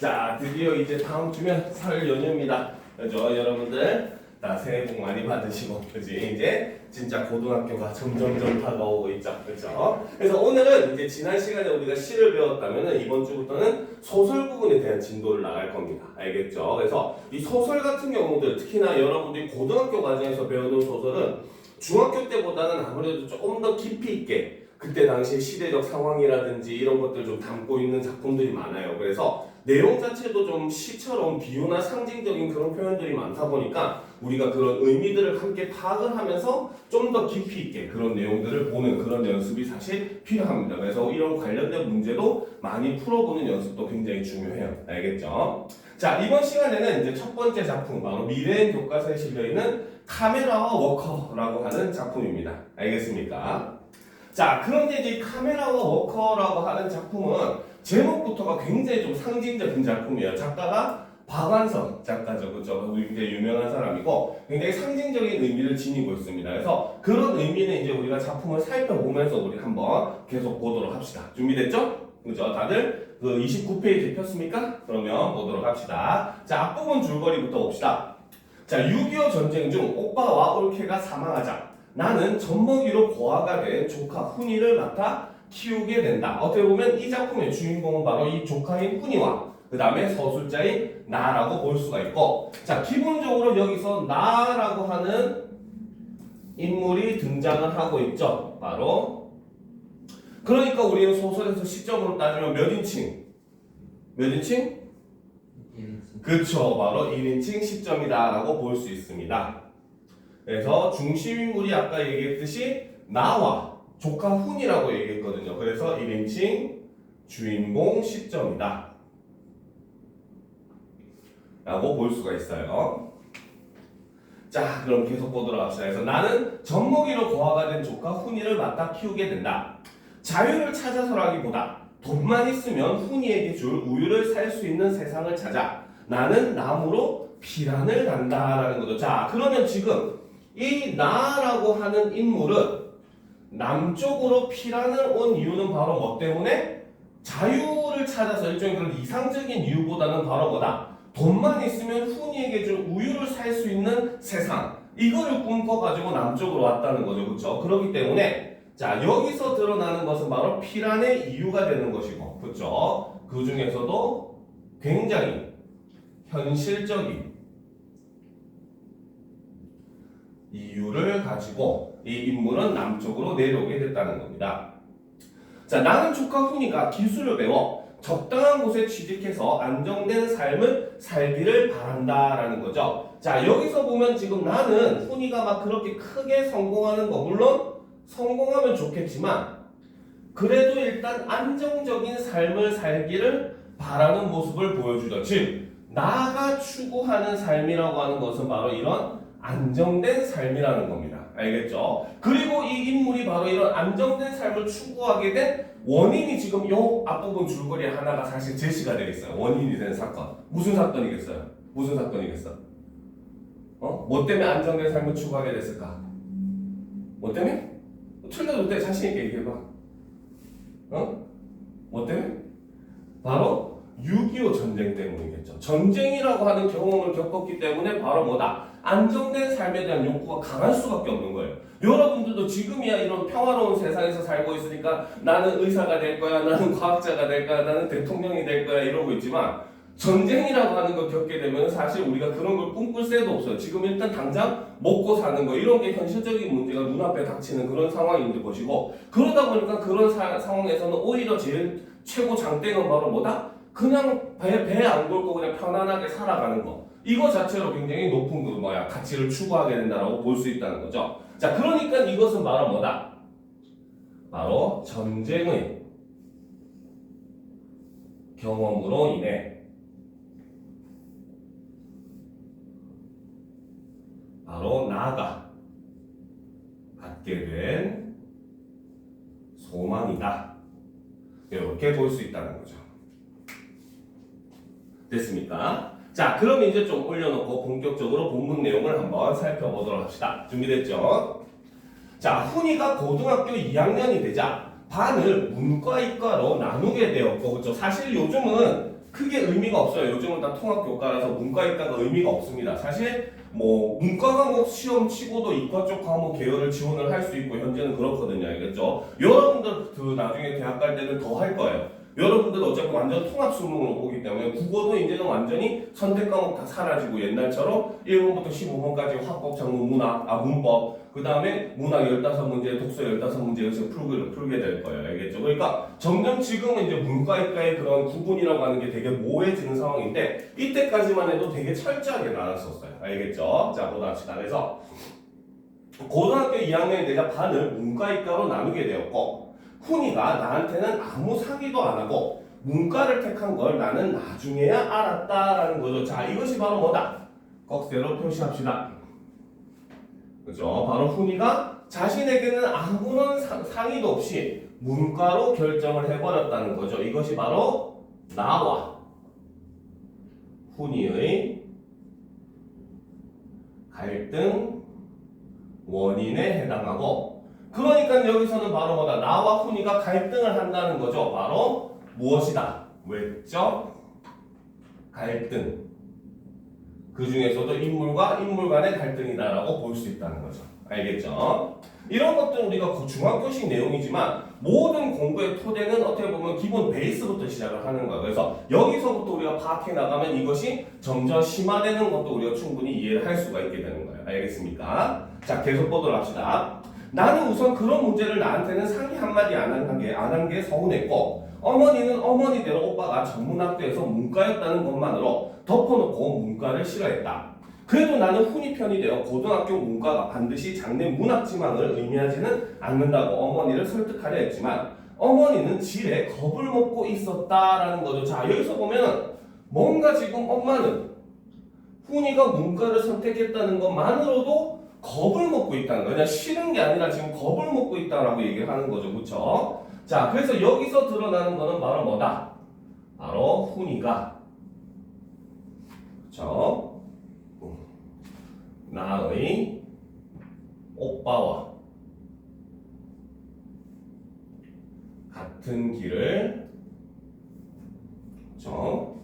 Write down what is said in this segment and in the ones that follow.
자, 드디어 이제 다음 주면 설 연휴입니다. 그죠? 여러분들 다 새해 복 많이 받으시고, 그지? 이제 진짜 고등학교가 점점점 다가오고 있죠. 그죠? 그래서 오늘은 이제 지난 시간에 우리가 시를 배웠다면은 이번 주부터는 소설 부분에 대한 진도를 나갈 겁니다. 알겠죠? 그래서 이 소설 같은 경우들, 특히나 여러분들이 고등학교 과정에서 배우는 소설은 중학교 때보다는 아무래도 조금 더 깊이 있게 그때 당시 시대적 상황이라든지 이런 것들 좀 담고 있는 작품들이 많아요. 그래서 내용 자체도 좀 시처럼 비유나 상징적인 그런 표현들이 많다 보니까 우리가 그런 의미들을 함께 파악을 하면서 좀 더 깊이 있게 그런 내용들을 보는 그런 연습이 사실 필요합니다. 그래서 이런 관련된 문제도 많이 풀어보는 연습도 굉장히 중요해요. 알겠죠? 자, 이번 시간에는 이제 첫 번째 작품, 바로 미래인 교과서에 실려있는 카메라와 워커라고 하는 작품입니다. 알겠습니까? 자, 그런데 이제 카메라와 워커라고 하는 작품은 제목부터가 굉장히 좀 상징적인 작품이에요. 작가가 박완서 작가죠. 그죠? 우리 굉장히 유명한 사람이고 굉장히 상징적인 의미를 지니고 있습니다. 그래서 그런 의미는 이제 우리가 작품을 살펴보면서 우리 한번 계속 보도록 합시다. 준비됐죠? 그죠? 다들 그 29페이지 폈습니까? 그러면 보도록 합시다. 자, 앞부분 줄거리부터 봅시다. 자, 6.25 전쟁 중 오빠와 올케가 사망하자 나는 젖먹이로 고아가 된 조카 훈이를 맡아 키우게 된다. 어떻게 보면 이 작품의 주인공은 바로 이 조카인 훈이와 그 다음에 서술자인 나라고 볼 수가 있고, 자, 기본적으로 여기서 나라고 하는 인물이 등장을 하고 있죠. 바로 그러니까 우리는 소설에서 시점으로 따지면 몇 인칭? 몇 인칭? 1인칭. 그쵸, 바로 1인칭 시점이다라고 볼 수 있습니다. 그래서 중심 인물이 아까 얘기했듯이 나와 조카 훈이라고 얘기했거든요. 그래서 1인칭 주인공 시점이다 라고 볼 수가 있어요. 자, 그럼 계속 보도록 합시다. 그래서 나는 젖먹이로 고아가 된 조카 훈이를 맡아 키우게 된다. 자유를 찾아서라기보다 돈만 있으면 훈이에게 줄 우유를 살 수 있는 세상을 찾아 나는 나무로 피란을 간다라는 거죠. 자, 그러면 지금 이 나라고 하는 인물은 남쪽으로 피란을 온 이유는 바로 뭐 때문에? 자유를 찾아서 일종의 그런 이상적인 이유보다는 바로 뭐다? 돈만 있으면 훈이에게 줄 우유를 살 수 있는 세상, 이거를 꿈꿔가지고 남쪽으로 왔다는 거죠. 그렇죠? 그렇기 때문에 자, 여기서 드러나는 것은 바로 피란의 이유가 되는 것이고, 그렇죠? 그 중에서도 굉장히 현실적인 이유를 가지고 이 인물은 남쪽으로 내려오게 됐다는 겁니다. 자, 나는 조카 훈이가 기술을 배워 적당한 곳에 취직해서 안정된 삶을 살기를 바란다라는 거죠. 자, 여기서 보면 지금 나는 훈이가 막 그렇게 크게 성공하는 거, 물론 성공하면 좋겠지만 그래도 일단 안정적인 삶을 살기를 바라는 모습을 보여주죠. 즉, 나가 추구하는 삶이라고 하는 것은 바로 이런 안정된 삶이라는 겁니다. 알겠죠? 그리고 이 인물이 바로 이런 안정된 삶을 추구하게 된 원인이 지금 요 앞부분 줄거리에 하나가 사실 제시가 되겠어요. 원인이 된 사건. 무슨 사건이겠어요? 무슨 사건이겠어? 뭐 때문에 안정된 삶을 추구하게 됐을까? 뭐 때문에? 틀려도 돼. 자신 있게 얘기해봐. 뭐 때문에? 바로 6.25 전쟁 때문이겠죠. 전쟁이라고 하는 경험을 겪었기 때문에 바로 뭐다? 안정된 삶에 대한 욕구가 강할 수밖에 없는 거예요. 여러분들도 지금이야 이런 평화로운 세상에서 살고 있으니까 나는 의사가 될 거야, 나는 과학자가 될 거야, 나는 대통령이 될 거야 이러고 있지만 전쟁이라고 하는 걸 겪게 되면 사실 우리가 그런 걸 꿈꿀 새도 없어요. 지금 일단 당장 먹고 사는 거 이런 게 현실적인 문제가 눈앞에 닥치는 그런 상황인데 보시고, 그러다 보니까 그런 상황에서는 오히려 제일 최고 장땡은 바로 뭐다? 그냥 배 안 걸고 그냥 편안하게 살아가는 거. 이거 자체로 굉장히 높은 그 가치를 추구하게 된다라고 볼 수 있다는 거죠. 자, 그러니까 이것은 바로 뭐다? 바로 전쟁의 경험으로 인해 바로 나가 갖게 된 소망이다. 이렇게 볼 수 있다는 거죠. 됐습니까? 자, 그럼 이제 좀 올려놓고 본격적으로 본문 내용을 한번 살펴보도록 합시다. 준비됐죠? 자, 훈이가 고등학교 2학년이 되자 반을 문과, 이과로 나누게 되었고, 그렇죠? 사실 요즘은 크게 의미가 없어요. 요즘은 다 통합교과라서 문과이과가 의미가 없습니다. 사실 뭐 문과 과목 시험 치고도 이과 쪽 과목 계열을 지원을 할 수 있고 현재는 그렇거든요. 알겠죠? 여러분들 그 나중에 대학 갈 때는 더 할 거예요. 여러분들 어차피 완전 통합 수능으로 보기 때문에 국어도 이제는 완전히 선택 과목 다 사라지고 옛날처럼 1번부터 15번까지 화법, 작문, 문법 그 다음에 문학 15문제, 독서 15문제 여기서 풀게 될 거예요. 알겠죠? 그러니까 점점 지금은 이제 문과이과의 그런 구분이라고 하는 게 되게 모호해지는 상황인데 이때까지만 해도 되게 철저하게 나눴었어요. 알겠죠? 자, 보다 합시다. 그래서 고등학교 2학년이 되자 반을 문과이과로 나누게 되었고 훈이가 나한테는 아무 상의도 안 하고 문과를 택한 걸 나는 나중에야 알았다라는 거죠. 자, 이것이 바로 뭐다? 꺽쇠로 표시합시다. 그죠? 바로 훈이가 자신에게는 아무런 상의도 없이 문과로 결정을 해버렸다는 거죠. 이것이 바로 나와 훈이의 갈등 원인에 해당하고 그러니까 여기서는 바로 뭐다? 나와 훈이가 갈등을 한다는 거죠. 바로 무엇이다? 외적 갈등. 그 중에서도 인물과 인물 간의 갈등이다라고 볼 수 있다는 거죠. 알겠죠? 이런 것들은 우리가 중학교식 내용이지만 모든 공부의 토대는 어떻게 보면 기본 베이스부터 시작을 하는 거예요. 그래서 여기서부터 우리가 파악해 나가면 이것이 점점 심화되는 것도 우리가 충분히 이해를 할 수가 있게 되는 거예요. 알겠습니까? 자, 계속 보도록 합시다. 나는 우선 그런 문제를 나한테는 상의 한마디 안 한 게 서운했고 어머니는 어머니대로 오빠가 전문학교에서 문과였다는 것만으로 덮어놓고 문과를 싫어했다. 그래도 나는 훈이 편이 되어 고등학교 문과가 반드시 장래 문학지망을 의미하지는 않는다고 어머니를 설득하려 했지만 어머니는 지레 겁을 먹고 있었다라는 거죠. 자, 여기서 보면은 뭔가 지금 엄마는 훈이가 문과를 선택했다는 것만으로도 겁을 먹고 있다는 거예요. 그냥 싫은 게 아니라 지금 겁을 먹고 있다라고 얘기를 하는 거죠. 그렇죠? 자, 그래서 여기서 드러나는 거는 바로 뭐다? 바로 훈이가 그렇죠? 나의 오빠와 같은 길을 그렇죠?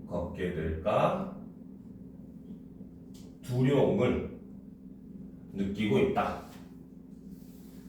걷게 될까 두려움을 느끼고 있다.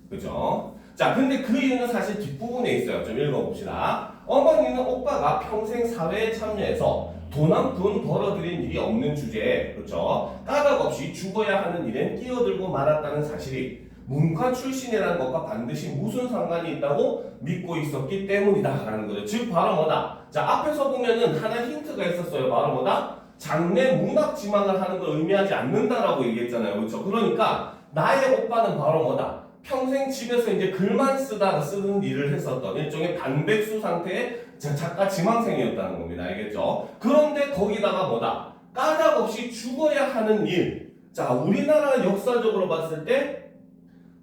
그죠? 자, 근데 그 이유는 사실 뒷부분에 있어요. 좀 읽어봅시다. 어머니는 오빠가 평생 사회에 참여해서 돈 한 푼 벌어들인 일이 없는 주제에, 그렇죠? 까닭 없이 죽어야 하는 일엔 끼어들고 말았다는 사실이 문과 출신이라는 것과 반드시 무슨 상관이 있다고 믿고 있었기 때문이다라는 거죠. 즉 바로 뭐다? 자, 앞에서 보면은 하나 힌트가 있었어요. 바로 뭐다? 장래 문학 지망을 하는 걸 의미하지 않는다라고 얘기했잖아요. 그렇죠? 그러니까 나의 오빠는 바로 뭐다? 평생 집에서 이제 글만 쓰다가 쓰는 일을 했었던 일종의 반백수 상태의 작가 지망생이었다는 겁니다. 알겠죠? 그런데 거기다가 뭐다? 까닭 없이 죽어야 하는 일. 자, 우리나라 역사적으로 봤을 때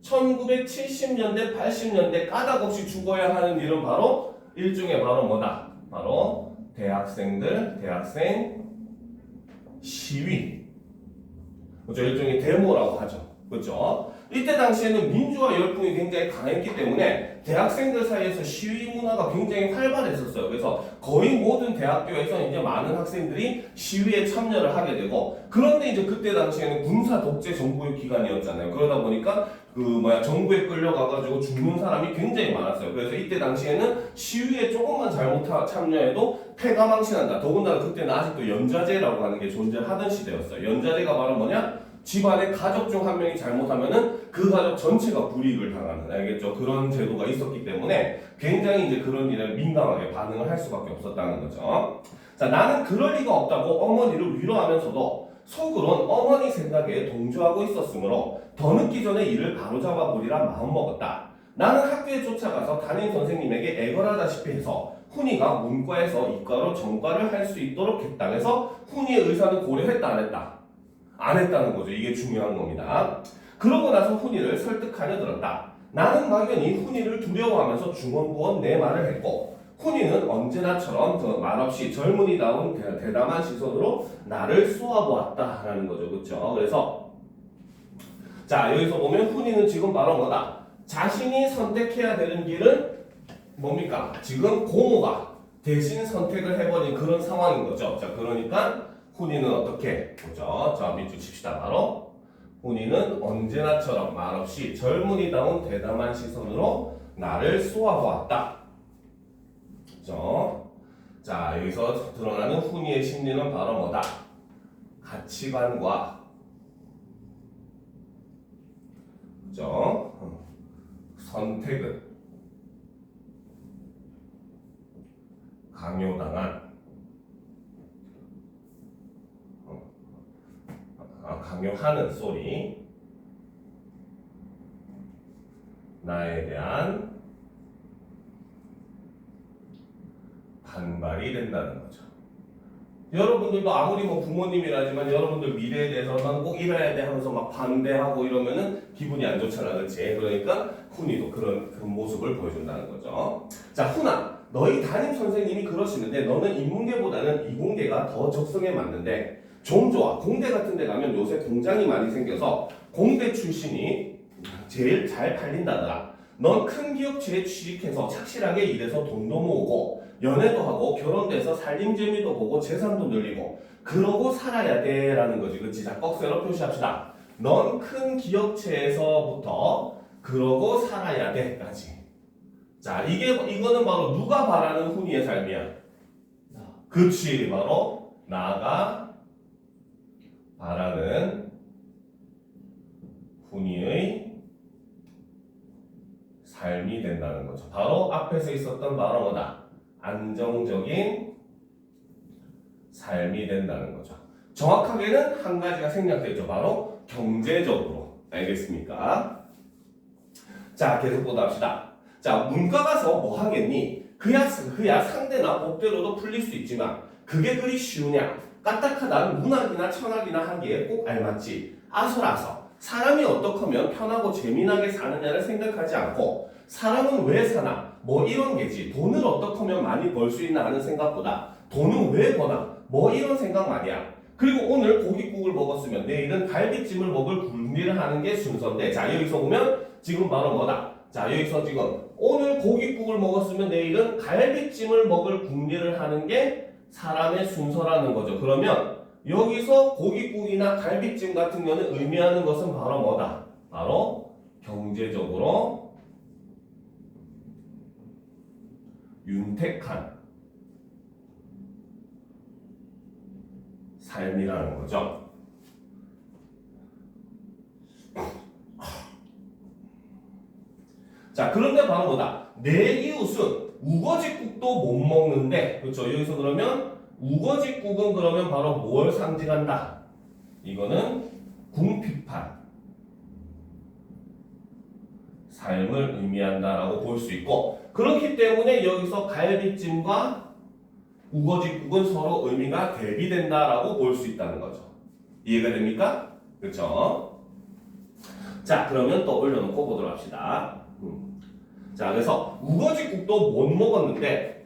1970년대, 80년대 까닭 없이 죽어야 하는 일은 바로 일종의 바로 뭐다? 바로 대학생 시위. 그렇죠? 일종의 데모라고 하죠. 그렇죠? 이때 당시에는 민주화 열풍이 굉장히 강했기 때문에 대학생들 사이에서 시위 문화가 굉장히 활발했었어요. 그래서 거의 모든 대학교에서 이제 많은 학생들이 시위에 참여를 하게 되고 그런데 이제 그때 당시에는 군사 독재 정부의 기간이었잖아요. 그러다 보니까 정부에 끌려가가지고 죽는 사람이 굉장히 많았어요. 그래서 이때 당시에는 시위에 조금만 참여해도 패가 망신한다. 더군다나 그때는 아직도 연좌제라고 하는 게 존재하던 시대였어요. 연좌제가 바로 뭐냐? 집안의 가족 중 한 명이 잘못하면은 그 가족 전체가 불이익을 당하는, 알겠죠? 그런 제도가 있었기 때문에 굉장히 이제 그런 일에 민감하게 반응을 할 수밖에 없었다는 거죠. 자, 나는 그럴 리가 없다고 어머니를 위로하면서도 속으론 어머니 생각에 동조하고 있었으므로 더 늦기 전에 이를 바로잡아 보리라 마음먹었다. 나는 학교에 쫓아가서 담임 선생님에게 애걸하다시피 해서 훈이가 문과에서 이과로 전과를 할 수 있도록 했다. 그래서 훈이의 의사는 고려했다 안 했다? 안 했다는 거죠. 이게 중요한 겁니다. 그러고 나서 훈이를 설득하려 들었다. 나는 막연히 훈이를 두려워하면서 중원부원 내 말을 했고 훈이는 언제나처럼 말없이 젊은이다운 대담한 시선으로 나를 쏘아보았다라는 거죠. 그렇죠? 그래서 자, 여기서 보면 훈이는 지금 바로 뭐다? 자신이 선택해야 되는 길은 뭡니까? 지금 고모가 대신 선택을 해버린 그런 상황인 거죠. 자, 그러니까 훈이는 어떻게? 보죠. 자, 밑줄 칩시다. 바로 훈이는 언제나처럼 말없이 젊은이다운 대담한 시선으로 나를 쏘아보았다. 그죠? 자, 여기서 드러나는 훈이의 심리는 바로 뭐다? 가치관과 그죠? 선택은 강요당한 강요하는 소리 나에 대한 반발이 된다는 거죠. 여러분들도 아무리 뭐 부모님이라지만 여러분들 미래에 대해서 나는 꼭 이래야 돼 하면서 막 반대하고 이러면은 기분이 안 좋잖아, 그렇지? 그러니까 훈이도 그런 모습을 보여준다는 거죠. 자, 훈아, 너희 담임 선생님이 그러시는데 너는 인문계보다는 이공계가 더 적성에 맞는데 좀 좋아. 공대 같은 데 가면 요새 공장이 많이 생겨서 공대 출신이 제일 잘 팔린다더라. 넌 큰 기업체에 취직해서 착실하게 일해서 돈도 모으고 연애도 하고 결혼돼서 살림 재미도 보고 재산도 늘리고 그러고 살아야 돼 라는 거지. 그치? 자, 꺽쇠로 표시합시다. 넌 큰 기업체에서부터 그러고 살아야 돼 까지. 자, 이거는 바로 누가 바라는 훈이의 삶이야? 나. 그치, 바로 나가 바라는 훈이의 삶이 된다는 거죠. 바로 앞에서 있었던 바로 뭐다? 안정적인 삶이 된다는 거죠. 정확하게는 한 가지가 생략되어 있죠. 바로 경제적으로. 알겠습니까? 자, 계속 보다 합시다. 자, 문과 가서 뭐 하겠니? 그야 상대나 법대로도 풀릴 수 있지만 그게 그리 쉬우냐? 까딱하다는 문학이나 천학이나 하기에 꼭 알맞지. 아서라서 사람이 어떡하면 편하고 재미나게 사느냐를 생각하지 않고 사람은 왜 사나? 뭐 이런 게지. 돈을 어떡하면 많이 벌 수 있나 하는 생각보다 돈은 왜 버나? 뭐 이런 생각 말이야. 그리고 오늘 고깃국을 먹었으면 내일은 갈비찜을 먹을 궁리를 하는 게 순서인데 자, 여기서 보면 지금 바로 뭐다? 자, 여기서 지금 오늘 고깃국을 먹었으면 내일은 갈비찜을 먹을 궁리를 하는 게 사람의 순서라는 거죠. 그러면 여기서 고깃국이나 갈비찜 같은 거는 의미하는 것은 바로 뭐다? 바로 경제적으로 윤택한 삶이라는 거죠. 자, 그런데 바로 뭐다? 내 이웃은 우거지국도 못 먹는데, 그렇죠? 여기서 그러면 우거지국은 그러면 바로 뭘 상징한다? 이거는 궁핍한 삶을 의미한다라고 볼 수 있고, 그렇기 때문에 여기서 갈비찜과 우거지국은 서로 의미가 대비된다라고 볼 수 있다는 거죠. 이해가 됩니까? 그렇죠? 자, 그러면 또 올려놓고 보도록 합시다. 자, 그래서 우거지국도 못 먹었는데,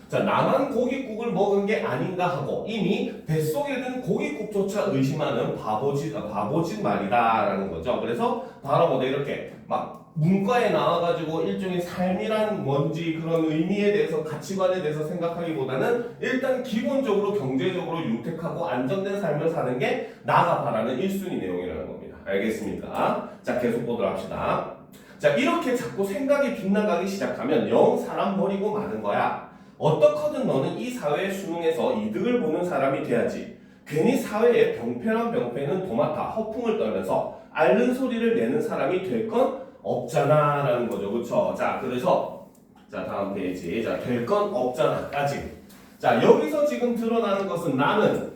자, 나만 고깃국을 먹은 게 아닌가 하고 이미 뱃속에 든 고깃국조차 의심하는 바보짓 말이다라는 거죠. 그래서 바로 뭐 이렇게 막 문과에 나와가지고 일종의 삶이란 뭔지 그런 의미에 대해서 가치관에 대해서 생각하기보다는 일단 기본적으로 경제적으로 윤택하고 안정된 삶을 사는 게 나가 바라는 1순위 내용이라는 겁니다. 알겠습니까? 자, 계속 보도록 합시다. 자, 이렇게 자꾸 생각이 빗나가기 시작하면 영 사람 버리고 마는 거야. 어떻거든 너는 이 사회의 수능에서 이득을 보는 사람이 돼야지. 괜히 사회의 병폐란 병폐는 도맡아 허풍을 떨면서 앓는 소리를 내는 사람이 될 건 없잖아 라는 거죠. 그쵸? 자, 그래서 자, 다음 페이지. 자, 될 건 없잖아 까지. 자, 여기서 지금 드러나는 것은 나는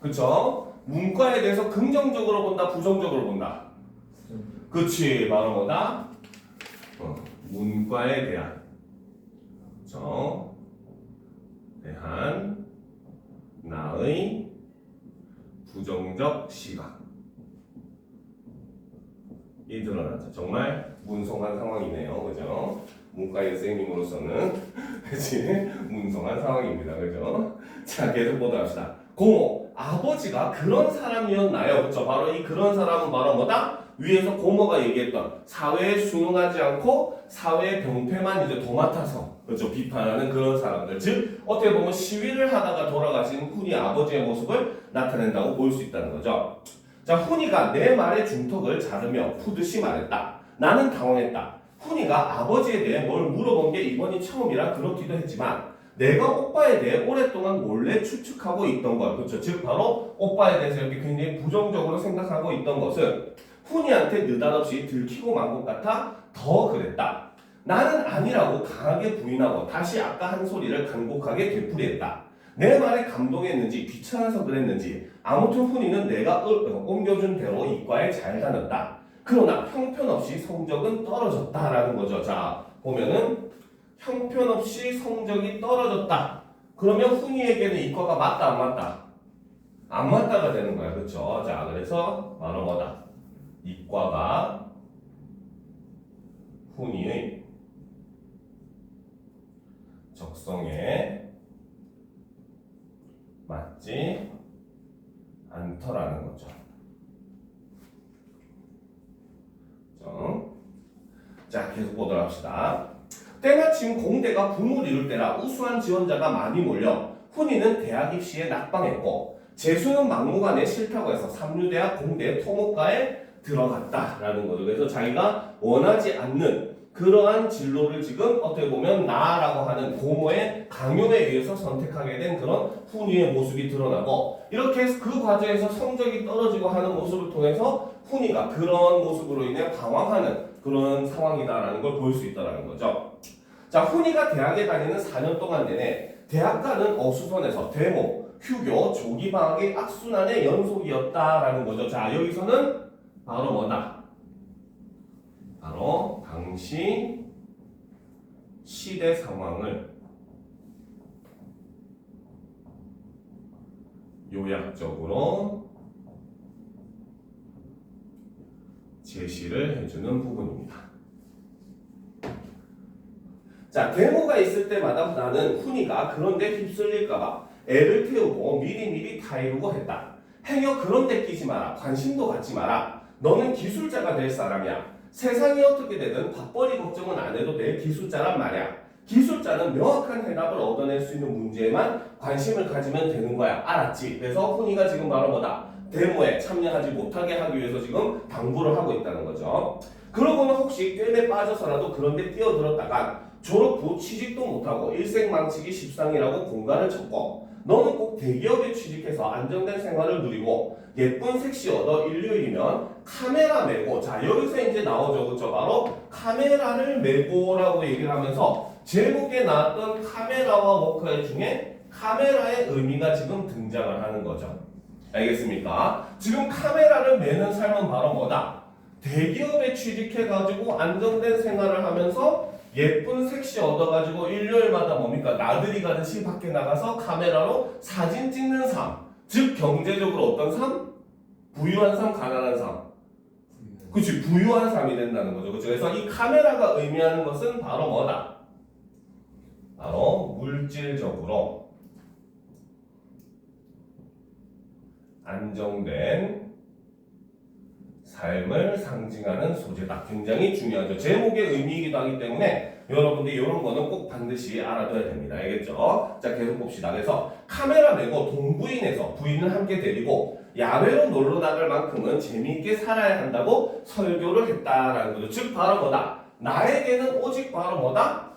그쵸? 문과에 대해서 긍정적으로 본다 부정적으로 본다. 그치, 바로 뭐다? 문과에 대한 대한 나의 부정적 시각이 드러나죠. 정말 문송한 상황이네요. 그죠? 문과의 선생님으로서는 그치? 문송한 상황입니다. 그죠? 자, 계속 보도록 합시다. 고모, 아버지가 그런 사람이었나요? 그쵸? 바로 이 그런 사람은 바로 뭐다? 위에서 고모가 얘기했던 사회에 순응하지 않고 사회의 병폐만 이제 도맡아서 그렇죠 비판하는 그런 사람들 즉 어떻게 보면 시위를 하다가 돌아가신 훈이 아버지의 모습을 나타낸다고 볼 수 있다는 거죠. 자 훈이가 내 말의 중턱을 자르며 푸듯이 말했다. 나는 당황했다. 훈이가 아버지에 대해 뭘 물어본 게 이번이 처음이라 그렇기도 했지만 내가 오빠에 대해 오랫동안 몰래 추측하고 있던 것, 그렇죠? 즉 바로 오빠에 대해서 이렇게 굉장히 부정적으로 생각하고 있던 것은 훈이한테 느닷없이 들키고 만 것 같아 더 그랬다. 나는 아니라고 강하게 부인하고 다시 아까 한 소리를 간곡하게 되풀이했다. 내 말에 감동했는지 귀찮아서 그랬는지 아무튼 훈이는 내가 옮겨준 대로 이과에 잘 다녔다. 그러나 형편없이 성적은 떨어졌다라는 거죠. 자 보면은 형편없이 성적이 떨어졌다. 그러면 훈이에게는 이과가 맞다 안 맞다? 안 맞다가 되는 거야. 그렇죠? 자 그래서 바로 뭐다? 이과가 훈이의 적성에 맞지 않더라는 거죠. 자 계속 보도록 합시다. 때마침 공대가 붐을 이룰 때라 우수한 지원자가 많이 몰려 훈이는 대학 입시에 낙방했고 재수는 막무가내 싫다고 해서 삼류대학 공대 토목과에 들어갔다라는 거죠. 그래서 자기가 원하지 않는 그러한 진로를 지금 어떻게 보면 나라고 하는 고모의 강요에 의해서 선택하게 된 그런 훈이의 모습이 드러나고 이렇게 해서 그 과정에서 성적이 떨어지고 하는 모습을 통해서 훈이가 그런 모습으로 인해 방황하는 그런 상황이다라는 걸 볼 수 있다는 거죠. 자, 훈이가 대학에 다니는 4년 동안 내내 대학가는 어수선해서 데모, 휴교, 조기 방학의 악순환의 연속이었다라는 거죠. 자, 여기서는 바로 뭐다? 바로 당시 시대 상황을 요약적으로 제시를 해주는 부분입니다. 자, 데모가 있을 때마다 나는 훈이가 그런데 휩쓸릴까봐 애를 태우고 미리미리 타이르고 했다. 행여 그런데 끼지 마라. 관심도 갖지 마라. 너는 기술자가 될 사람이야. 세상이 어떻게 되든 밥벌이 걱정은 안 해도 될 기술자란 말이야. 기술자는 명확한 해답을 얻어낼 수 있는 문제에만 관심을 가지면 되는 거야. 알았지? 그래서 훈이가 지금 바로 뭐다? 데모에 참여하지 못하게 하기 위해서 지금 당부를 하고 있다는 거죠. 그러고는 혹시 꿰매 빠져서라도 그런데 뛰어들었다간 졸업 후 취직도 못하고 일생망치기 십상이라고 공가를 쳤고 너는 꼭 대기업에 취직해서 안정된 생활을 누리고 예쁜 색시 얻어 일요일이면 카메라 메고 자 여기서 이제 나오죠. 그렇죠? 바로 카메라를 메고라고 얘기를 하면서 제목에 나왔던 카메라와 워크의 중에 카메라의 의미가 지금 등장을 하는 거죠. 알겠습니까? 지금 카메라를 매는 삶은 바로 뭐다? 대기업에 취직해가지고 안정된 생활을 하면서 예쁜 색시 얻어가지고 일요일마다 뭡니까? 나들이 가듯이 밖에 나가서 카메라로 사진 찍는 삶. 즉 경제적으로 어떤 삶? 부유한 삶, 가난한 삶. 그치, 부유한 삶이 된다는 거죠. 그치? 그래서 이 카메라가 의미하는 것은 바로 뭐다? 바로 물질적으로 안정된 삶을 상징하는 소재다. 굉장히 중요하죠. 제목의 의미이기도 하기 때문에 여러분들이 이런 거는 꼭 반드시 알아둬야 됩니다. 알겠죠? 자, 계속 봅시다. 그래서 카메라 메고 동부인에서 부인을 함께 데리고 야외로 놀러 나갈 만큼은 재미있게 살아야 한다고 설교를 했다라는 거죠. 즉 바로 뭐다? 나에게는 오직 바로 뭐다?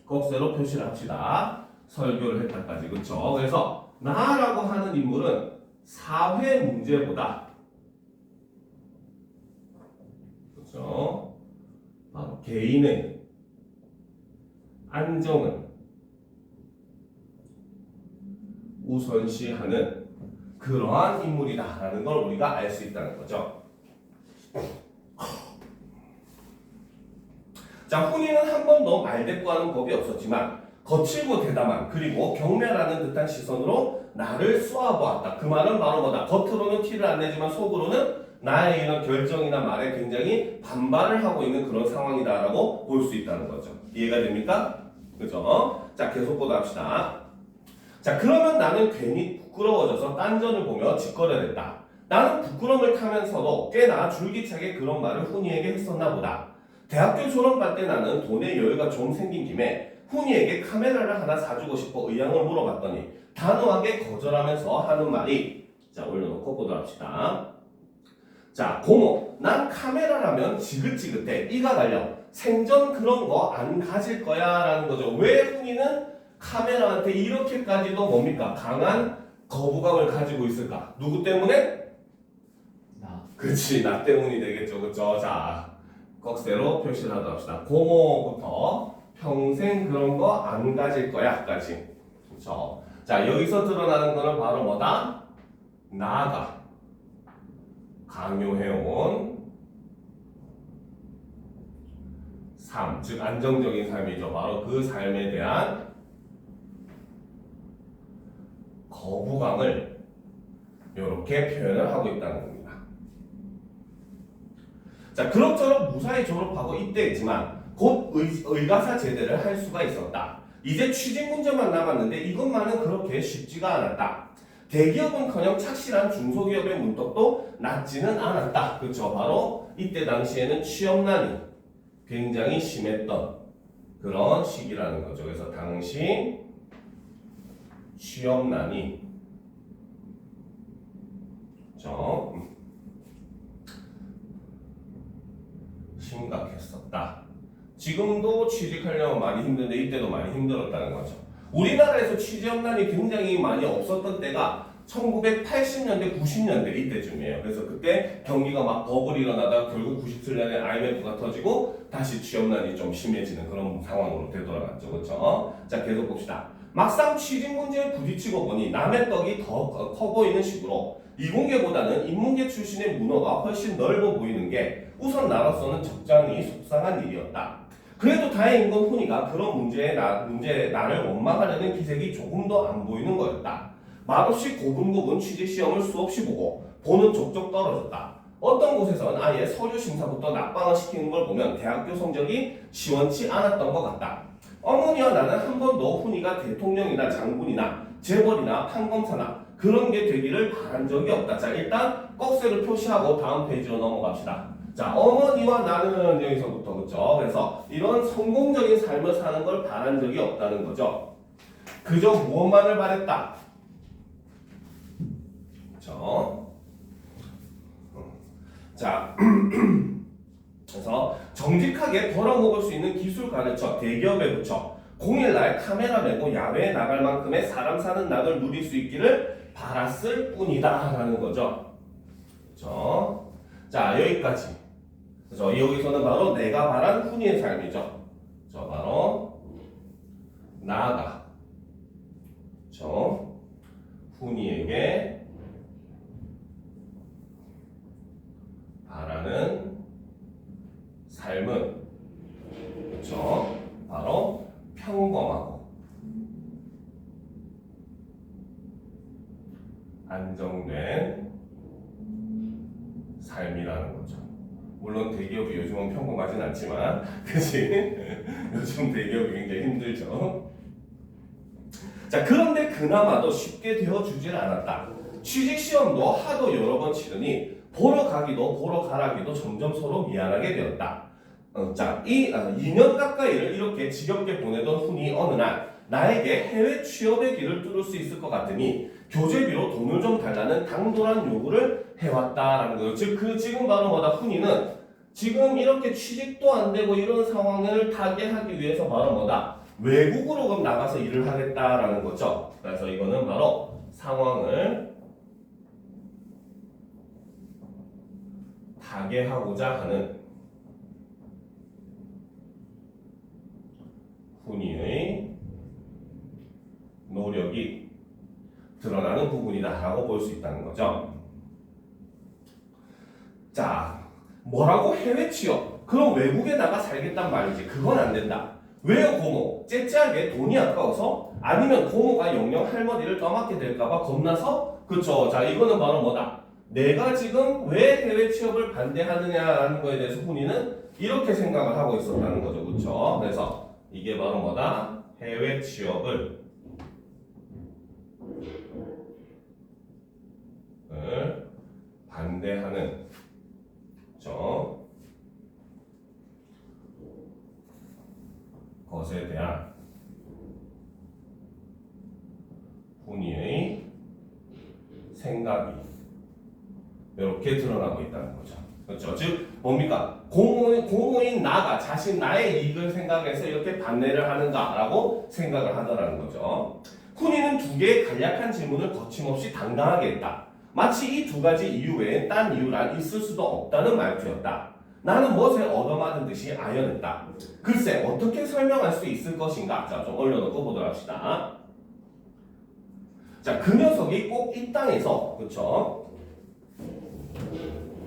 곡세로 표시를 합시다. 설교를 했다까지. 그렇죠? 그래서 나라고 하는 인물은 사회 문제보다 그렇죠? 바로 개인의 안정을 우선시하는 그러한 인물이다라는 걸 우리가 알 수 있다는 거죠. 자, 훈이는 한 번도 말대꾸하는 법이 없었지만 거칠고 대담한 그리고 경멸하는 듯한 시선으로 나를 쏘아보았다. 그 말은 바로 뭐다? 겉으로는 티를 안 내지만 속으로는 나의 이런 결정이나 말에 굉장히 반발을 하고 있는 그런 상황이다라고 볼 수 있다는 거죠. 이해가 됩니까? 그죠? 자, 계속 보도록 합시다. 자, 그러면 나는 괜히 부끄러워져서 딴전을 보며 짓거려냈다. 나는 부끄러움을 타면서도 꽤나 줄기차게 그런 말을 훈이에게 했었나 보다. 대학교 졸업할 때 나는 돈에 여유가 좀 생긴 김에 훈이에게 카메라를 하나 사주고 싶어 의향을 물어봤더니 단호하게 거절하면서 하는 말이, 자, 올려놓고 보도록 합시다. 자, 고모, 난 카메라라면 지긋지긋해. 이가 갈려. 생전 그런 거 안 가질 거야 라는 거죠. 왜 훈이는 카메라한테 이렇게까지도 뭡니까? 강한 거부감을 가지고 있을까? 누구 때문에? 나. 그치, 나 때문이 되겠죠. 그쵸? 자, 꺽쇠로 표시를 하도록 합시다. 고모부터 평생 그런 거 안 가질 거야 까지. 그쵸? 자, 여기서 드러나는 거는 바로 뭐다? 나가 강요해온 삶, 즉 안정적인 삶이죠. 바로 그 삶에 대한 거부감을 이렇게 표현을 하고 있다는 겁니다. 자, 그럭저럭 무사히 졸업하고 입대했지만 곧 의가사 제대를 할 수가 있었다. 이제 취직 문제만 남았는데 이것만은 그렇게 쉽지가 않았다. 대기업은커녕 착실한 중소기업의 문턱도 낮지는 않았다. 그렇죠? 바로 이때 당시에는 취업난이 굉장히 심했던 그런 시기라는 거죠. 그래서 당시 취업난이, 그렇죠? 심각했었다. 지금도 취직하려면 많이 힘든데 이때도 많이 힘들었다는 거죠. 우리나라에서 취업난이 굉장히 많이 없었던 때가 1980년대, 90년대 이때쯤이에요. 그래서 그때 경기가 막 버블이 일어나다가 결국 97년에 IMF가 터지고 다시 취업난이 좀 심해지는 그런 상황으로 되돌아갔죠. 그렇죠? 자, 계속 봅시다. 막상 취직 문제에 부딪히고 보니 남의 떡이 더 커 보이는 식으로 이공계보다는 인문계 출신의 문어가 훨씬 넓어 보이는 게 우선 나로서는 적잖이 속상한 일이었다. 그래도 다행인 건 훈이가 그런 문제에 나를 원망하려는 기색이 조금도 안 보이는 거였다. 말없이 고분고분 취직시험을 수없이 보고 보는 족족 떨어졌다. 어떤 곳에선 아예 서류 심사부터 낙방을 시키는 걸 보면 대학교 성적이 시원치 않았던 것 같다. 어머니와 나는 한 번도 훈이가 대통령이나 장군이나 재벌이나 판검사나 그런 게 되기를 바란 적이 없다. 자, 일단 꺽쇠를 표시하고 다음 페이지로 넘어갑시다. 자, 어머니와 나는 여기서부터, 그렇죠? 그래서 이런 성공적인 삶을 사는 걸 바란 적이 없다는 거죠. 그저 무엇만을 바랬다. 그렇죠? 자, 그래서 정직하게 벌어먹을 수 있는 기술 가르쳐 대기업에 붙여 공일날 카메라 메고 야외에 나갈 만큼의 사람 사는 낙을 누릴 수 있기를 바랐을 뿐이다 라는 거죠. 그렇죠? 자, 여기까지. 그래서 여기서는 바로 내가 바란 훈이의 삶이죠. 저 바로 나아가. 그렇죠? 훈이에게 바라는 삶은, 그렇죠? 바로 평범하고 안정된 삶이라는 거죠. 물론 대기업이 요즘은 평범하진 않지만, 그치? 요즘 대기업이 굉장히 힘들죠. 자, 그런데 그나마도 쉽게 되어주질 않았다. 취직시험도 하도 여러 번 치르니 보러 가기도 보러 가라기도 점점 서로 미안하게 되었다. 자, 2년 가까이를 이렇게 지겹게 보내던 훈이 어느 날 나에게 해외 취업의 길을 뚫을 수 있을 것 같으니 교재비로 돈을 좀 달라는 당돌한 요구를 해왔다라는 거예요. 즉, 지금 바로 뭐다? 훈이는 지금 이렇게 취직도 안 되고 이런 상황을 타개하기 위해서 바로 뭐다? 외국으로 그럼 나가서 일을 하겠다라는 거죠. 그래서 이거는 바로 상황을 타개하고자 하는 훈이의 노력이 드러나는 부분이다라고 볼 수 있다는 거죠. 자, 뭐라고 해외 취업? 그럼 외국에 나가 살겠단 말이지. 그건 안 된다. 왜요, 고모? 째째하게 돈이 아까워서? 아니면 고모가 영영 할머니를 떠맡게 될까봐 겁나서? 그쵸. 자, 이거는 바로 뭐다? 내가 지금 왜 해외 취업을 반대하느냐라는 거에 대해서 훈이는 이렇게 생각을 하고 있었다는 거죠. 그쵸. 그래서 이게 바로 뭐다? 해외 취업을 반대하는 그렇죠? 것에 대한 훈이의 생각이 이렇게 드러나고 있다는 거죠. 그렇죠? 즉 뭡니까? 공무인 나가 자신 나의 이익을 생각해서 이렇게 반대를 하는가라고 생각을 하더라는 거죠. 훈이는 두 개의 간략한 질문을 거침없이 당당하게 했다. 마치 이 두 가지 이유 외엔 딴 이유란 있을 수도 없다는 말투였다. 나는 멋에 얻어맞은 듯이 아연했다. 글쎄 어떻게 설명할 수 있을 것인가? 자, 좀 올려놓고 보도록 합시다. 자, 그 녀석이 꼭 이 땅에서 그렇죠?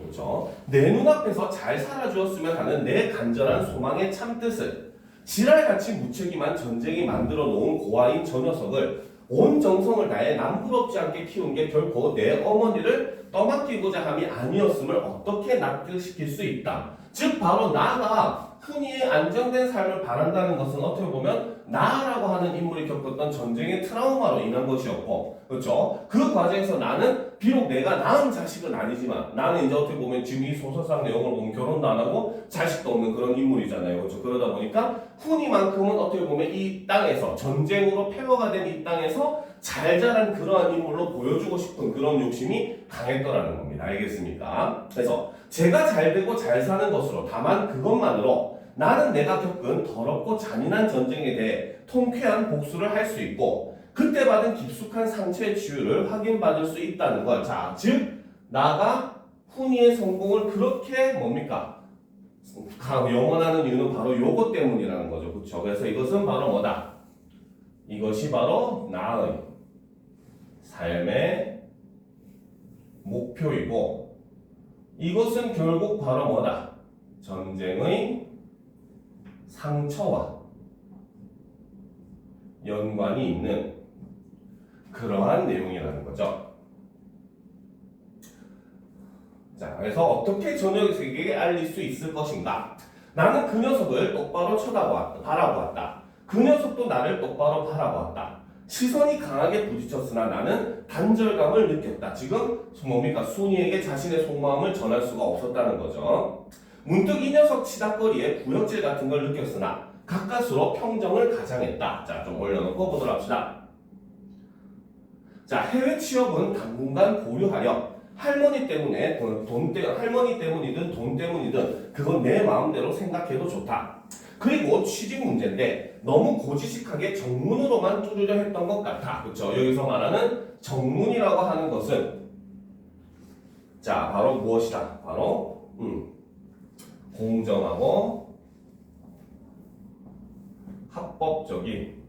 그렇죠? 내 눈앞에서 잘 살아주었으면 하는 내 간절한 소망의 참뜻을 지랄같이 무책임한 전쟁이 만들어 놓은 고아인 저 녀석을 온 정성을 다해 남부럽지 않게 키운 게 결코 내 어머니를 떠맡기고자 함이 아니었음을 어떻게 납득시킬 수 있다. 즉 바로 나가 흔히 안정된 삶을 바란다는 것은 어떻게 보면 나라고 하는 인물이 겪었던 전쟁의 트라우마로 인한 것이었고, 그렇죠? 그 과정에서 나는 비록 내가 낳은 자식은 아니지만 나는 이제 어떻게 보면 지금 이 소설상 내용을 보면 결혼도 안 하고 자식도 없는 그런 인물이잖아요, 그렇죠? 그러다 보니까 훈이만큼은 어떻게 보면 이 땅에서 전쟁으로 폐허가 된 이 땅에서 잘 자란 그러한 인물로 보여주고 싶은 그런 욕심이 강했더라는 겁니다. 알겠습니까? 그래서 제가 잘 되고 잘 사는 것으로 다만 그것만으로 나는 내가 겪은 더럽고 잔인한 전쟁에 대해 통쾌한 복수를 할 수 있고 그때 받은 깊숙한 상처의 치유를 확인받을 수 있다는 것. 자, 즉 나가 훈이의 성공을 그렇게 뭡니까? 영원하는 이유는 바로 요것 때문이라는 거죠. 그렇죠? 그래서 이것은 바로 뭐다? 이것이 바로 나의 삶의 목표이고 이것은 결국 바로 뭐다? 전쟁의 상처와 연관이 있는 그러한 내용이라는 거죠. 자, 그래서 어떻게 저 녀석에게 알릴 수 있을 것인가? 나는 그 녀석을 똑바로 바라보았다. 그 녀석도 나를 똑바로 바라보았다. 시선이 강하게 부딪혔으나 나는 단절감을 느꼈다. 지금 뭡니까? 순이에게 자신의 속마음을 전할 수가 없었다는 거죠. 문득 이 녀석 치닥거리에 구역질 같은 걸 느꼈으나 가까스로 평정을 가장했다. 자, 좀 올려놓고 보도록 합시다. 자, 해외 취업은 당분간 보류하렴. 할머니 때문에 할머니 때문이든 돈 때문이든 그건 내 마음대로 생각해도 좋다. 그리고 취직 문제인데 너무 고지식하게 정문으로만 뚫으려 했던 것 같아. 그렇죠? 여기서 말하는 정문이라고 하는 것은 자, 바로 무엇이다? 바로 공정하고 합법적인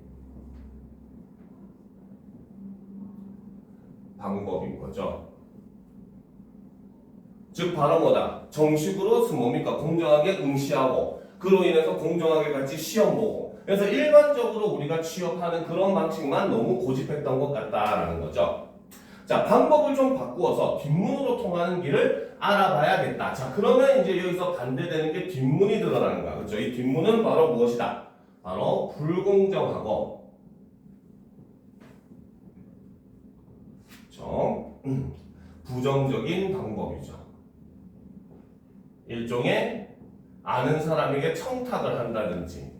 방법인 거죠. 즉 바로 뭐다? 정식으로 뭡니까? 공정하게 응시하고 그로 인해서 공정하게 같이 시험 보고 그래서 일반적으로 우리가 취업하는 그런 방식만 너무 고집했던 것 같다라는 거죠. 자, 방법을 좀 바꾸어서 뒷문으로 통하는 길을 알아봐야겠다. 자, 그러면 이제 여기서 반대되는 게 뒷문이 들어가는 거야. 그렇죠? 이 뒷문은 바로 무엇이다? 바로 불공정하고 그렇죠? 부정적인 방법이죠. 일종의 아는 사람에게 청탁을 한다든지,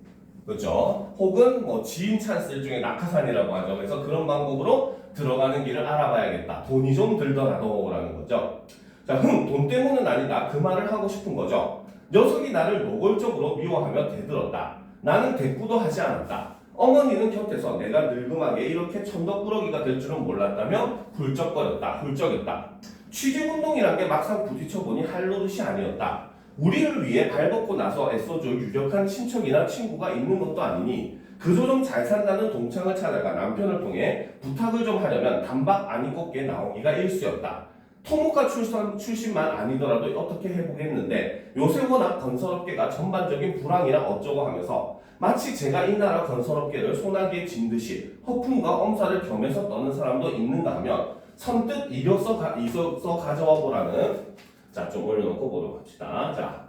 그렇죠? 혹은 뭐 지인 찬스 일종의 낙하산이라고 하죠. 그래서 그런 방법으로 들어가는 길을 알아봐야겠다. 돈이 좀 들더라도라는 거죠. 자, 돈 때문은 아니다. 그 말을 하고 싶은 거죠. 녀석이 나를 노골적으로 미워하며 대들었다. 나는 대꾸도 하지 않았다. 어머니는 곁에서 내가 늙음하게 이렇게 천덕꾸러기가 될 줄은 몰랐다며 훌쩍했다. 취직운동이란 게 막상 부딪혀보니 할 노릇이 아니었다. 우리를 위해 발벗고 나서 애써줄 유력한 친척이나 친구가 있는 것도 아니니 그저 좀 잘 산다는 동창을 찾아가 남편을 통해 부탁을 좀 하려면 단박 아니 곱게 나오기가 일쑤였다. 토목과 출신만 아니더라도 어떻게 해보겠는데 요새 워낙 건설업계가 전반적인 불황이라 어쩌고 하면서 마치 제가 이 나라 건설업계를 소나기에 진 듯이 허풍과 엄살을 겸해서 떠는 사람도 있는가 하면 선뜻 이력서 가져와 보라는 자, 좀 올려놓고 보도록 합시다.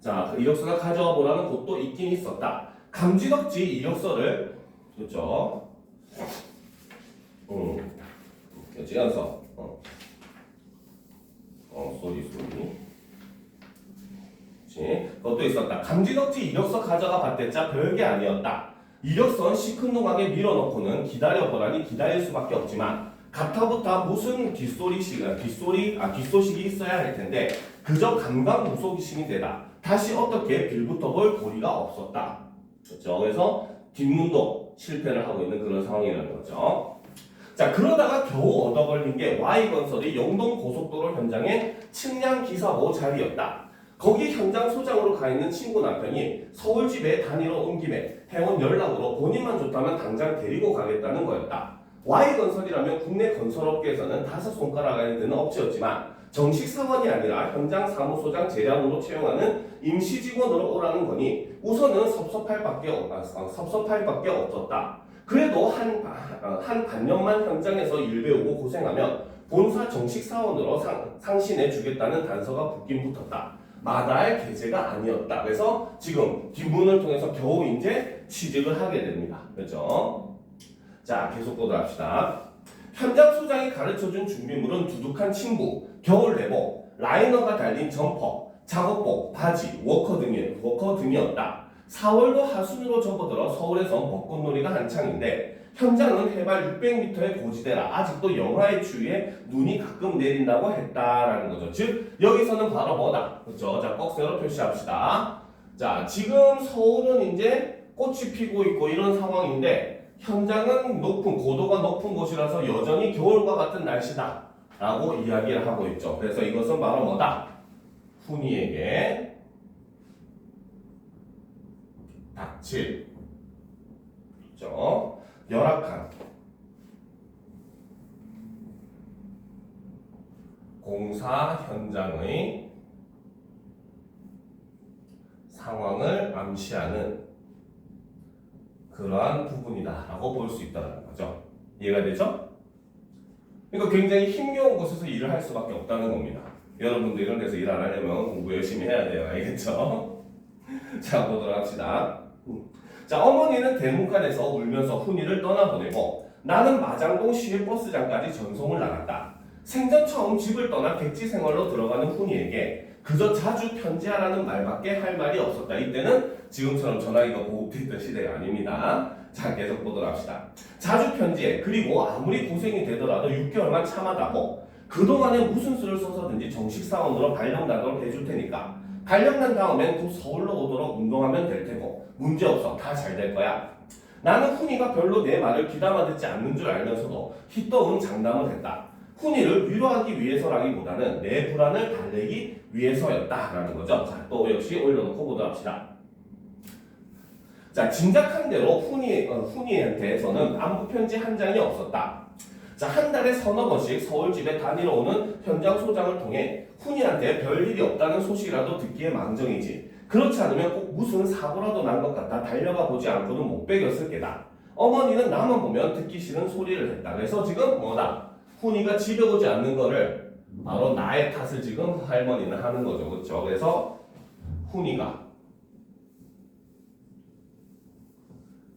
자, 그 이력서가 가져와 보라는 곳도 있긴 있었다. 감지덕지 이력서를 그렇죠? 찍어서 쏘리. 그치? 그것도 있었다. 감지덕지 이력서 가져가 봤댔자 별게 아니었다. 이력서는 시큰둥하게 밀어넣고는 기다려보라니 기다릴 수밖에 없지만 가타부타 무슨 뒷소식이 있어야 할 텐데 그저 감감무소기식인데다 다시 어떻게 빌붙어 볼 도리가 없었다. 그렇죠? 그래서 뒷문도 실패를 하고 있는 그런 상황이라는 거죠. 자, 그러다가 겨우 얻어 걸린 게 Y건설이 영동고속도로 현장의 측량 기사보 자리였다. 거기 현장 소장으로 가 있는 친구 남편이 서울 집에 단위로 온 김에 해온 연락으로 본인만 좋다면 당장 데리고 가겠다는 거였다. Y건설이라면 국내 건설업계에서는 5손가락 안에 드는 업체였지만 정식 사원이 아니라 현장 사무소장 재량으로 채용하는 임시 직원으로 오라는 거니 우선은 섭섭할 밖에 없었다. 그래도 한 반년만 현장에서 일 배우고 고생하면 본사 정식 사원으로 상신해 주겠다는 단서가 붙긴 붙었다. 마다할 계제가 아니었다. 그래서 지금 뒷문을 통해서 겨우 이제 취직을 하게 됩니다. 그렇죠? 자, 계속 보도록 합시다. 현장 소장이 가르쳐준 준비물은 두둑한 침구, 겨울 내복, 라이너가 달린 점퍼, 작업복, 바지, 워커 등이었다. 4월도 하순으로 접어들어 서울에선 벚꽃놀이가 한창인데 현장은 해발 600m의 고지대라 아직도 영하의 추위에 눈이 가끔 내린다고 했다라는 거죠. 즉 여기서는 바로 뭐다? 그렇죠? 자, 꺽쇠로 표시합시다. 자, 지금 서울은 이제 꽃이 피고 있고 이런 상황인데 현장은 고도가 높은 곳이라서 여전히 겨울과 같은 날씨다 라고 이야기를 하고 있죠. 그래서 이것은 바로 뭐다? 훈이에게 닥칠, 그렇죠? 열악한 공사 현장의 상황을 암시하는 그러한 부분이다라고 볼 수 있다는 거죠. 이해가 되죠? 그러니까 굉장히 힘겨운 곳에서 일을 할 수밖에 없다는 겁니다. 여러분들 이런 데서 일 안 하려면 공부 열심히 해야 돼요. 알겠죠? 자, 보도록 합시다. 자, 어머니는 대문간에서 울면서 훈이를 떠나보내고 나는 마장동 시외버스장까지 전송을 나갔다. 생전 처음 집을 떠나 객지 생활로 들어가는 훈이에게 그저 자주 편지하라는 말밖에 할 말이 없었다. 이때는 지금처럼 전화기가 보급됐던 시대가 아닙니다. 자, 계속 보도록 합시다. 자주 편지해. 그리고 아무리 고생이 되더라도 6개월만 참아다고 그동안에 무슨 수를 써서든지 정식 사원으로 발령나도록 해줄 테니까 발령난 다음엔 곧 서울로 오도록 운동하면 될 테고 문제없어. 다 잘 될 거야. 나는 훈이가 별로 내 말을 귀담아 듣지 않는 줄 알면서도 휘떠운 장담을 했다. 훈이를 위로하기 위해서라기보다는 내 불안을 달래기 위해서였다라는 거죠. 자, 또 역시 올려놓고 보도록 합시다. 자, 짐작한 대로 훈이한테서는 안부 편지 한 장이 없었다. 자, 한 달에 서너 번씩 서울집에 다니러 오는 현장 소장을 통해 훈이한테 별일이 없다는 소식이라도 듣기에 망정이지. 그렇지 않으면 꼭 무슨 사고라도 난 것 같아 달려가 보지 않고는 못 베겼을 게다. 어머니는 나만 보면 듣기 싫은 소리를 했다. 그래서 지금 뭐다? 훈이가 집에 오지 않는 거를 바로 나의 탓을 지금 할머니는 하는 거죠. 그렇죠? 그래서 훈이가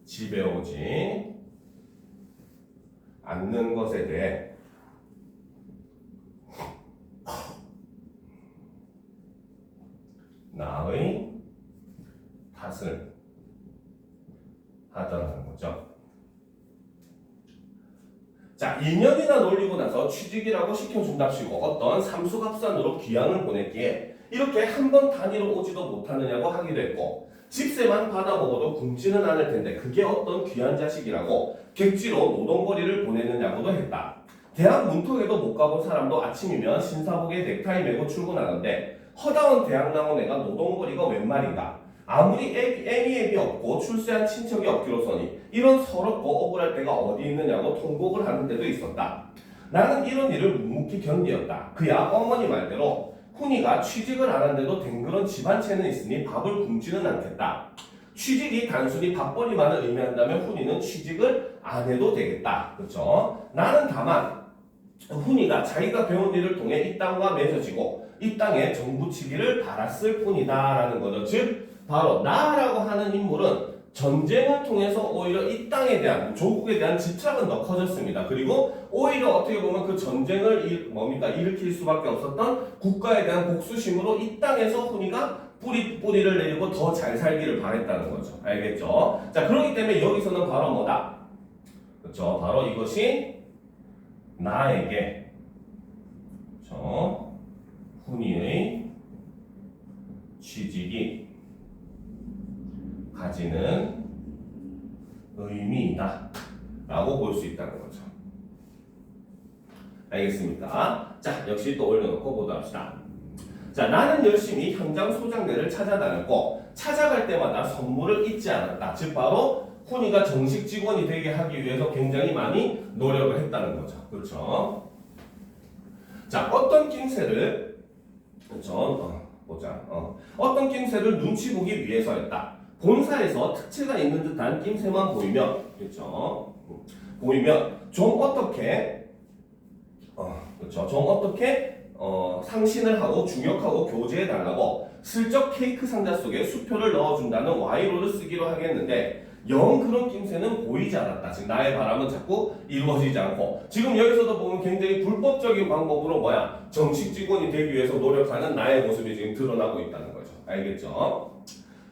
집에 오지 않는 것에 대해 나의 탓을 하더라는 거죠. 자, 2년이나 놀리고 나서 취직이라고 시켜준답시고 어떤 삼수갑산으로 귀향을 보냈기에 이렇게 한 번 단위로 오지도 못하느냐고 하기도 했고 집세만 받아먹어도 굶지는 않을 텐데 그게 어떤 귀한 자식이라고 객지로 노동거리를 보내느냐고도 했다. 대학 문턱에도 못 가본 사람도 아침이면 신사복에 넥타이 메고 출근하는데 허다운 대학 나온 애가 노동거리가 웬 말인가. 아무리 애미 없고 출세한 친척이 없기로서니 이런 서럽고 억울할 때가 어디 있느냐고 통곡을 하는 데도 있었다. 나는 이런 일을 묵묵히 견디었다. 그야 어머니 말대로 훈이가 취직을 안 한데도 댕그런 집안채는 있으니 밥을 굶지는 않겠다. 취직이 단순히 밥벌이만을 의미한다면 훈이는 취직을 안 해도 되겠다. 그렇죠? 나는 다만 훈이가 자기가 배운 일을 통해 이 땅과 맺어지고 이 땅에 정부치기를 바랐을 뿐이다 라는 거죠. 즉 바로 나라고 하는 인물은 전쟁을 통해서 오히려 이 땅에 대한 조국에 대한 집착은 더 커졌습니다. 그리고 오히려 어떻게 보면 그 전쟁을 일으킬 수밖에 없었던 국가에 대한 복수심으로 이 땅에서 훈이가 뿌리를 내리고 더 잘 살기를 바랬다는 거죠. 알겠죠? 자, 그렇기 때문에 여기서는 바로 뭐다? 그렇죠? 바로 이것이 나에게 훈이의 취직이 가지는 의미이다 라고 볼 수 있다는 거죠. 알겠습니까? 자, 역시 또 올려놓고 보도록 합시다. 자, 나는 열심히 현장 소장대를 찾아다녔고 찾아갈 때마다 선물을 잊지 않았다. 즉 바로 훈이가 정식 직원이 되게 하기 위해서 굉장히 많이 노력을 했다는 거죠. 그렇죠? 자, 어떤 낌새를 어떤 낌새를 눈치 보기 위해서였다. 본사에서 특채가 있는 듯한 낌새만 보이면, 그렇죠? 보이면 좀 어떻게 상신을 하고 중역하고 교제해 달라고 슬쩍 케이크 상자 속에 수표를 넣어준다는 와이로를 쓰기로 하겠는데 영 그런 낌새는 보이지 않았다. 즉 나의 바람은 자꾸 이루어지지 않고 지금 여기서도 보면 굉장히 불법적인 방법으로 정식 직원이 되기 위해서 노력하는 나의 모습이 지금 드러나고 있다는 거죠. 알겠죠?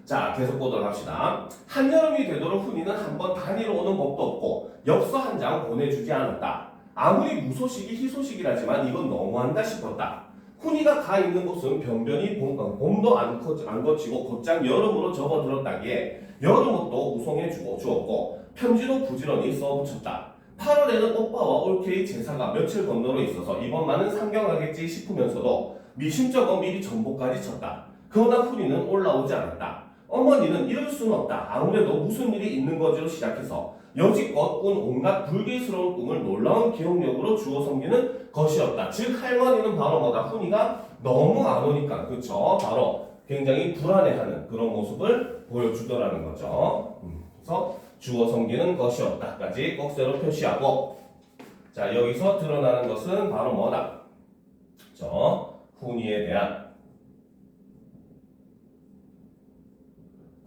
자, 계속 보도록 합시다. 한여름이 되도록 훈이는 한번 다니러 오는 법도 없고 엽서 한 장 보내주지 않았다. 아무리 무소식이 희소식이라지만 이건 너무한다 싶었다. 훈이가 가 있는 곳은 변변히 봄도 안 거치고 곧장 여름으로 접어들었다기에 여름옷도 우송해 주었고 편지도 부지런히 써붙였다. 8월에는 오빠와 올케이 제사가 며칠 건너로 있어서 이번만은 상경하겠지 싶으면서도 미심쩍어 미리 전보까지 쳤다. 그러나 훈이는 올라오지 않았다. 어머니는 이럴 수는 없다. 아무래도 무슨 일이 있는 거지로 시작해서 여지껏 꾼 온갖 불길스러운 꿈을 놀라운 기억력으로 주워 섬기는 것이었다. 즉 할머니는 바로 훈이가 너무 안 오니까 그쵸? 바로 굉장히 불안해하는 그런 모습을 보여주더라는 거죠. 그래서 주워 섬기는 것이었다까지 꼭세로 표시하고 자 여기서 드러나는 것은 바로 뭐다? 그쵸? 훈이에 대한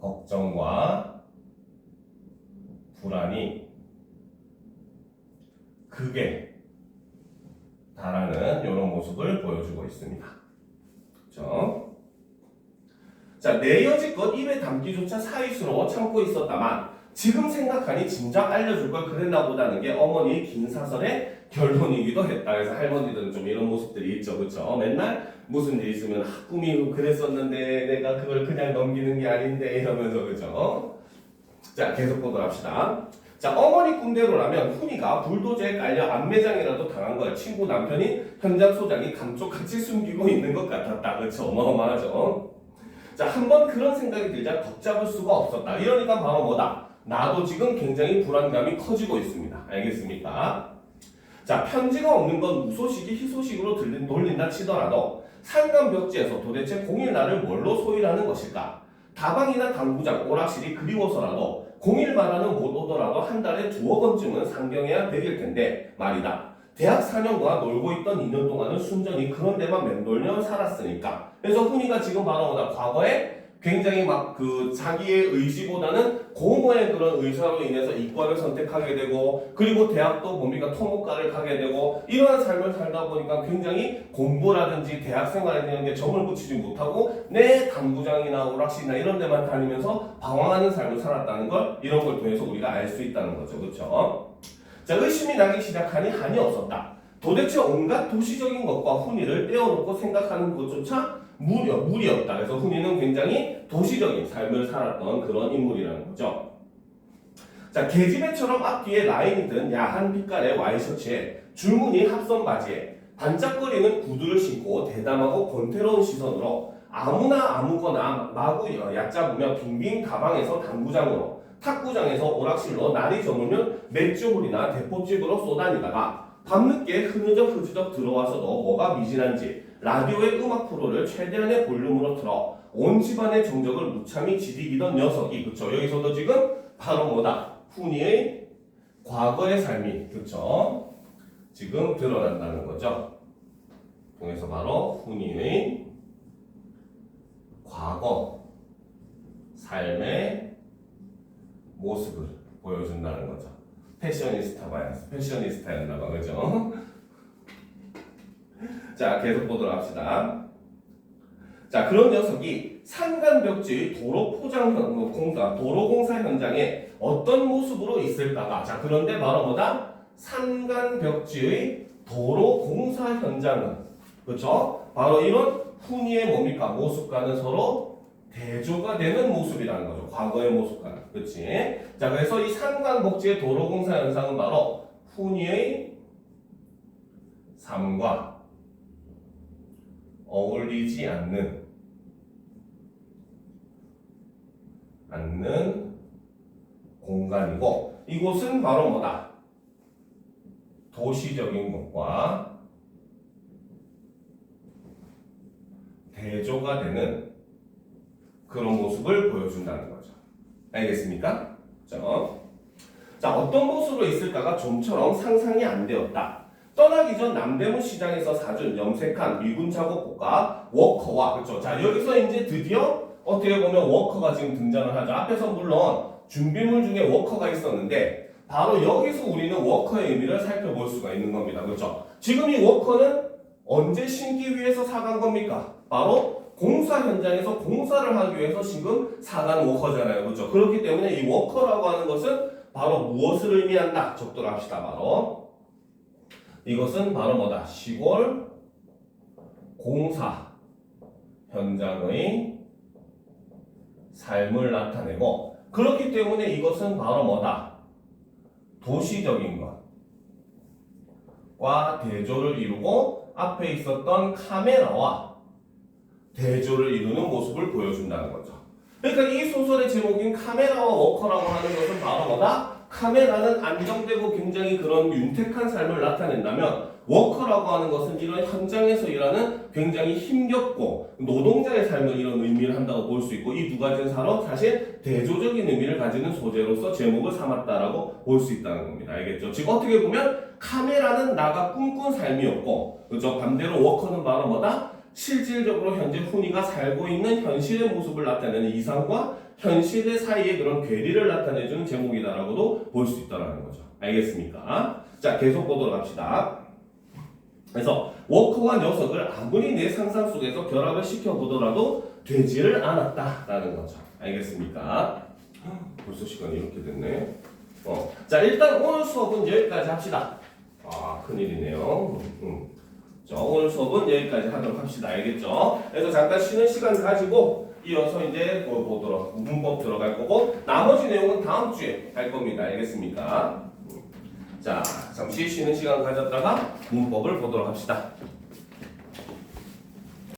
걱정과 불안이 극에 달하는 이런 모습을 보여주고 있습니다. 그렇죠? 자, 내 여지껏 입에 담기조차 사이스러워 참고 있었다만 지금 생각하니 진작 알려줄 걸 그랬나 보다는 게 어머니의 긴 사설의 결론이기도 했다. 그래서 할머니들은 좀 이런 모습들이 있죠. 그렇죠? 맨날 무슨 일 있으면 꿈이 그랬었는데 내가 그걸 그냥 넘기는 게 아닌데 이러면서 그렇죠? 자, 계속 보도록 합시다. 자, 어머니 꿈대로라면 훈이가 불도저에 깔려 안매장이라도 당한 걸 친구 남편이 현장 소장이 감쪽같이 숨기고 있는 것 같았다. 그렇죠? 어마어마하죠? 자, 한번 그런 생각이 들자 걷잡을 수가 없었다. 이러니까 바로 뭐다? 나도 지금 굉장히 불안감이 커지고 있습니다. 알겠습니까? 자, 편지가 없는 건 무소식이 희소식으로 돌린다 치더라도 상감벽지에서 도대체 공일날을 뭘로 소일하는 것일까? 다방이나 당구장, 오락실이 그리워서라도 공일만화는 못 오더라도 한 달에 2억 원쯤은 상경해야 되길 텐데 말이다. 대학 4년과 놀고 있던 2년 동안은 순전히 그런 데만 맴돌며 살았으니까. 그래서 훈이가 지금 바로 과거에 굉장히 자기의 의지보다는 고모의 그런 의사로 인해서 이과를 선택하게 되고 그리고 대학도 토목과를 가게 되고 이러한 삶을 살다 보니까 굉장히 공부라든지 대학 생활에 대한 게 점을 붙이지 못하고 내 당구장이나 오락실이나 이런 데만 다니면서 방황하는 삶을 살았다는 걸 이런 걸 통해서 우리가 알 수 있다는 거죠. 그렇죠? 자, 의심이 나기 시작하니 한이 없었다. 도대체 온갖 도시적인 것과 훈이를 떼어놓고 생각하는 것조차 무리였다. 그래서 훈이는 굉장히 도시적인 삶을 살았던 그런 인물이라는 거죠. 자, 계집애처럼 앞뒤에 라인이 든 야한 빛깔의 와이셔츠에 줄무늬 합선 바지에 반짝거리는 구두를 신고 대담하고 권태로운 시선으로 아무거나 마구 얕잡으며 빙빙 가방에서 당구장으로 탁구장에서 오락실로 날이 저물면 맥주홀이나 대포집으로 쏘다니다가 밤늦게 흐느적 들어와서도 뭐가 미진한지 라디오의 음악 프로를 최대한의 볼륨으로 틀어 온 집안의 정적을 무참히 지리기던 녀석이 그쵸? 여기서도 지금 바로 뭐다? 훈이의 과거의 삶이 그쵸? 지금 드러난다는 거죠. 통해서 바로 훈이의 과거 삶의 모습을 보여준다는 거죠. 패셔니스타였나 봐, 그죠? 자, 계속 보도록 합시다. 자, 그런 녀석이 산간벽지의 도로공사 현장에 어떤 모습으로 있을까가. 자, 그런데 바로 뭐다? 산간벽지의 도로공사 현장은, 그렇죠? 바로 이런 훈이의 뭡니까? 모습과는 서로 대조가 되는 모습이라는 거죠. 과거의 모습과는. 그렇지? 자, 그래서 이 산간벽지의 도로공사 현상은 바로 훈이의 삶과 어울리지 않는 공간이고, 이곳은 바로 뭐다? 도시적인 것과 대조가 되는 그런 모습을 보여준다는 거죠. 알겠습니까? 자, 어떤 모습으로 있을까가 좀처럼 상상이 안 되었다. 떠나기 전 남대문 시장에서 사준 염색한 미군 작업복과 워커와, 그렇죠? 자, 여기서 이제 드디어 어떻게 보면 워커가 지금 등장을 하죠. 앞에서 물론 준비물 중에 워커가 있었는데 바로 여기서 우리는 워커의 의미를 살펴볼 수가 있는 겁니다. 그렇죠? 지금 이 워커는 언제 신기 위해서 사간 겁니까? 바로 공사 현장에서 공사를 하기 위해서 지금 사간 워커잖아요. 그렇죠? 그렇기 때문에 이 워커라고 하는 것은 바로 무엇을 의미한다? 적도록 합시다. 바로 이것은 바로 뭐다? 시골 공사 현장의 삶을 나타내고, 그렇기 때문에 이것은 바로 뭐다? 도시적인 것과 대조를 이루고 앞에 있었던 카메라와 대조를 이루는 모습을 보여준다는 거죠. 그러니까 이 소설의 제목인 카메라와 워커라고 하는 것은 바로 뭐다? 카메라는 안정되고 굉장히 그런 윤택한 삶을 나타낸다면 워커라고 하는 것은 이런 현장에서 일하는 굉장히 힘겹고 노동자의 삶을 이런 의미를 한다고 볼 수 있고, 이 두 가지는 서로 사실 대조적인 의미를 가지는 소재로서 제목을 삼았다라고 볼 수 있다는 겁니다. 알겠죠? 지금 어떻게 보면 카메라는 나가 꿈꾼 삶이었고, 그렇죠? 반대로 워커는 바로 뭐다? 실질적으로 현재 훈이가 살고 있는 현실의 모습을 나타내는 이상과 현실의 사이의 그런 괴리를 나타내주는 제목이다라고도 볼 수 있다는 거죠. 알겠습니까? 자, 계속 보도록 합시다. 그래서 워커와 녀석을 아무리 내 상상 속에서 결합을 시켜보더라도 되지를 않았다라는 거죠. 알겠습니까? 벌써 시간이 이렇게 됐네. 자, 일단 오늘 수업은 여기까지 합시다. 아, 큰일이네요. 자, 오늘 수업은 여기까지 하도록 합시다. 알겠죠? 그래서 잠깐 쉬는 시간 가지고 이어서 이제 보도록 문법 들어갈 거고, 나머지 내용은 다음 주에 할 겁니다. 알겠습니까? 자, 잠시 쉬는 시간 가졌다가 문법을 보도록 합시다.